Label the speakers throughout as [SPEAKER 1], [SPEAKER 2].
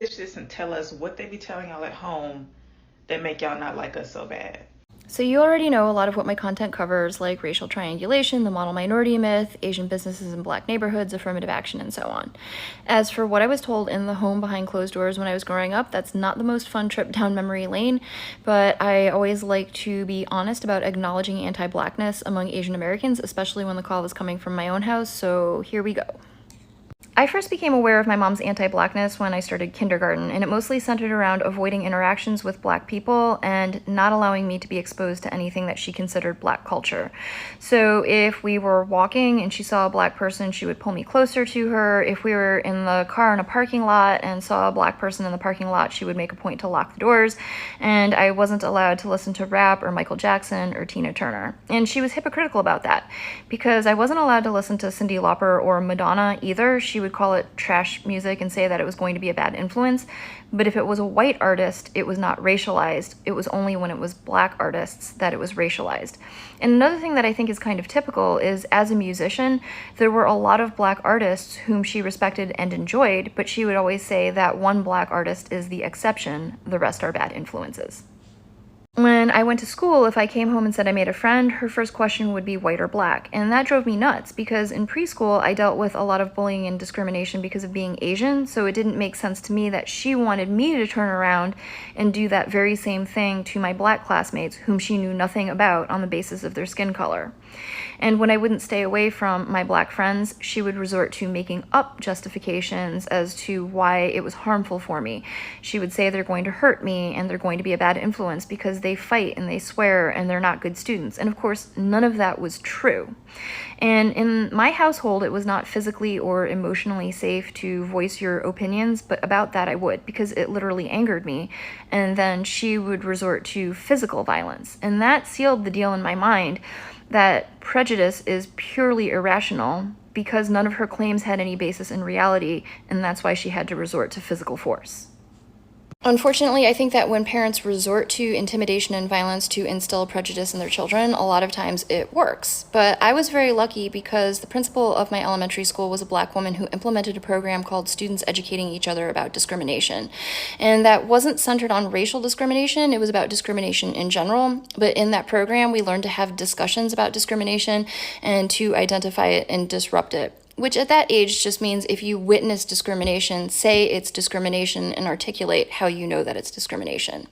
[SPEAKER 1] This and tell us what they be telling y'all at home that make y'all not like us so bad.
[SPEAKER 2] So you already know a lot of what my content covers, like racial triangulation, the model minority myth, Asian businesses in black neighborhoods, affirmative action, and so on. As for what I was told in the home behind closed doors when I was growing up, that's not the most fun trip down memory lane, but I always like to be honest about acknowledging anti-blackness among Asian Americans, especially when the call was coming from my own house, so here we go. I first became aware of my mom's anti-blackness when I started kindergarten, and it mostly centered around avoiding interactions with black people and not allowing me to be exposed to anything that she considered black culture. So if we were walking and she saw a black person, she would pull me closer to her. If we were in the car in a parking lot and saw a black person in the parking lot, she would make a point to lock the doors, and I wasn't allowed to listen to rap or Michael Jackson or Tina Turner. And she was hypocritical about that, because I wasn't allowed to listen to Cyndi Lauper or Madonna either. She would call it trash music and say that it was going to be a bad influence. But if it was a white artist, it was not racialized. It was only when it was black artists that it was racialized. And another thing that I think is kind of typical is, as a musician, there were a lot of black artists whom she respected and enjoyed, but she would always say that one black artist is the exception, the rest are bad influences. When I went to school, if I came home and said I made a friend, her first question would be white or black. And that drove me nuts, because in preschool, I dealt with a lot of bullying and discrimination because of being Asian, so it didn't make sense to me that she wanted me to turn around and do that very same thing to my black classmates, whom she knew nothing about, on the basis of their skin color. And when I wouldn't stay away from my black friends, she would resort to making up justifications as to why it was harmful for me. She would say they're going to hurt me and they're going to be a bad influence because they fight and they swear and they're not good students. And of course, none of that was true. And in my household, it was not physically or emotionally safe to voice your opinions, but about that I would, because it literally angered me. And then she would resort to physical violence. And that sealed the deal in my mind that prejudice is purely irrational, because none of her claims had any basis in reality, and that's why she had to resort to physical force. Unfortunately, I think that when parents resort to intimidation and violence to instill prejudice in their children, a lot of times it works. But I was very lucky, because the principal of my elementary school was a black woman who implemented a program called Students Educating Each Other About Discrimination. And that wasn't centered on racial discrimination, it was about discrimination in general. But in that program, we learned to have discussions about discrimination and to identify it and disrupt it. Which at that age just means, if you witness discrimination, say it's discrimination and articulate how you know that it's discrimination.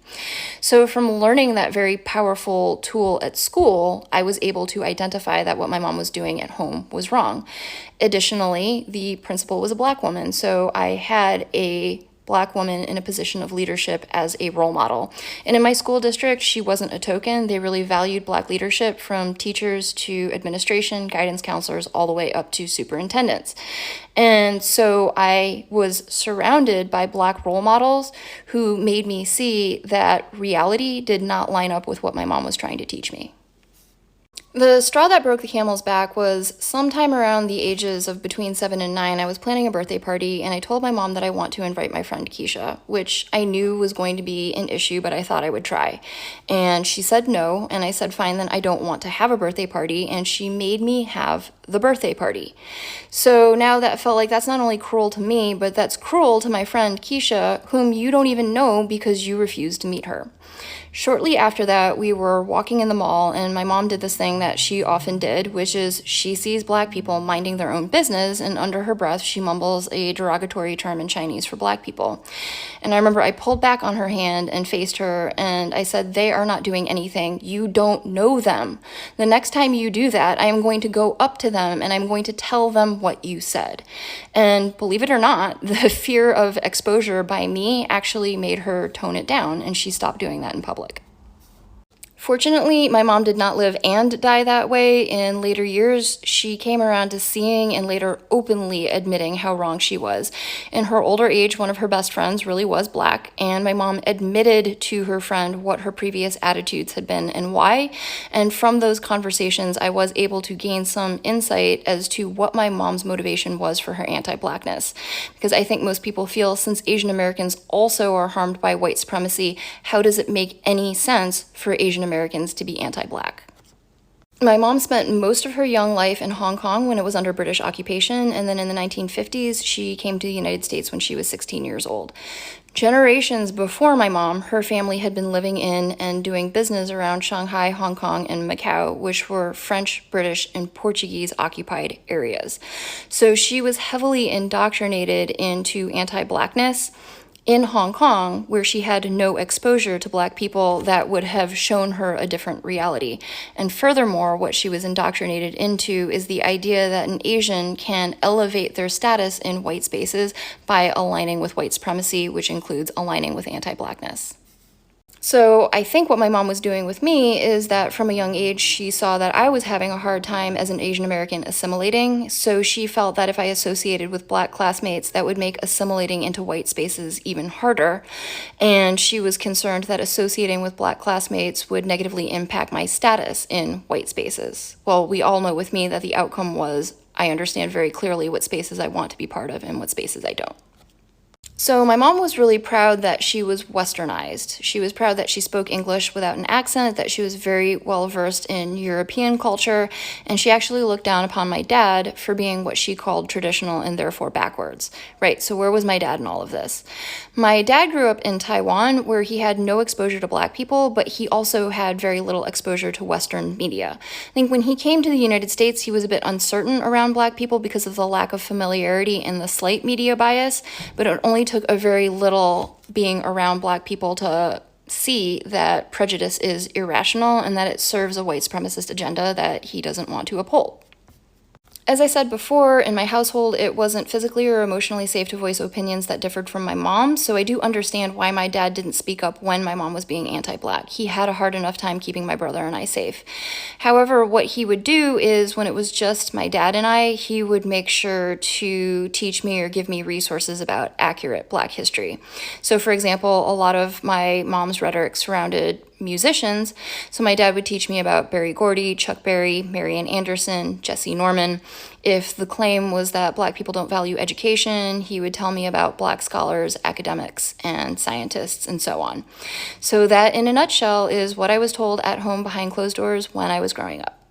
[SPEAKER 2] So from learning that very powerful tool at school, I was able to identify that what my mom was doing at home was wrong. Additionally, the principal was a black woman, so I had a black woman in a position of leadership as a role model. And in my school district, she wasn't a token. They really valued black leadership, from teachers to administration, guidance counselors, all the way up to superintendents. And so I was surrounded by black role models who made me see that reality did not line up with what my mom was trying to teach me. The straw that broke the camel's back was sometime around the ages of between 7 and 9. I was planning a birthday party, and I told my mom that I want to invite my friend Keisha, which I knew was going to be an issue, but I thought I would try. And she said no, and I said, fine, then I don't want to have a birthday party, and she made me have the birthday party. So now that felt like that's not only cruel to me, but that's cruel to my friend Keisha, whom you don't even know because you refused to meet her. Shortly after that, we were walking in the mall, and my mom did this thing that she often did, which is she sees black people minding their own business, and under her breath, she mumbles a derogatory term in Chinese for black people. And I remember I pulled back on her hand and faced her, and I said, they are not doing anything. You don't know them. The next time you do that, I am going to go up to them, and I'm going to tell them what you said. And believe it or not, the fear of exposure by me actually made her tone it down, and she stopped doing that in public. Fortunately, my mom did not live and die that way. In later years, she came around to seeing and later openly admitting how wrong she was. In her older age, one of her best friends really was black, and my mom admitted to her friend what her previous attitudes had been and why. And from those conversations, I was able to gain some insight as to what my mom's motivation was for her anti-blackness. Because I think most people feel, since Asian Americans also are harmed by white supremacy, how does it make any sense for Asian Americans to be anti-black? My mom spent most of her young life in Hong Kong when it was under British occupation, and then in the 1950s, she came to the United States when she was 16 years old. Generations before my mom, her family had been living in and doing business around Shanghai, Hong Kong, and Macau, which were French, British, and Portuguese occupied areas. So she was heavily indoctrinated into anti-blackness in Hong Kong, where she had no exposure to Black people that would have shown her a different reality. And furthermore, what she was indoctrinated into is the idea that an Asian can elevate their status in white spaces by aligning with white supremacy, which includes aligning with anti-Blackness. So I think what my mom was doing with me is that from a young age, she saw that I was having a hard time as an Asian American assimilating. So she felt that if I associated with Black classmates, that would make assimilating into white spaces even harder. And she was concerned that associating with Black classmates would negatively impact my status in white spaces. Well, we all know with me that the outcome was I understand very clearly what spaces I want to be part of and what spaces I don't. So my mom was really proud that she was westernized. She was proud that she spoke English without an accent, that she was very well versed in European culture, and she actually looked down upon my dad for being what she called traditional and therefore backwards. Right, so where was my dad in all of this? My dad grew up in Taiwan, where he had no exposure to Black people, but he also had very little exposure to Western media. I think when he came to the United States, he was a bit uncertain around Black people because of the lack of familiarity and the slight media bias, but it only took a very little being around Black people to see that prejudice is irrational and that it serves a white supremacist agenda that he doesn't want to uphold. As I said before, in my household, it wasn't physically or emotionally safe to voice opinions that differed from my mom, so I do understand why my dad didn't speak up when my mom was being anti-Black. He had a hard enough time keeping my brother and I safe. However, what he would do is when it was just my dad and I, he would make sure to teach me or give me resources about accurate Black history. So for example, a lot of my mom's rhetoric surrounded musicians. So my dad would teach me about Berry Gordy, Chuck Berry, Marian Anderson, Jesse Norman. If the claim was that Black people don't value education, he would tell me about Black scholars, academics, and scientists, and so on. So that, in a nutshell, is what I was told at home behind closed doors when I was growing up.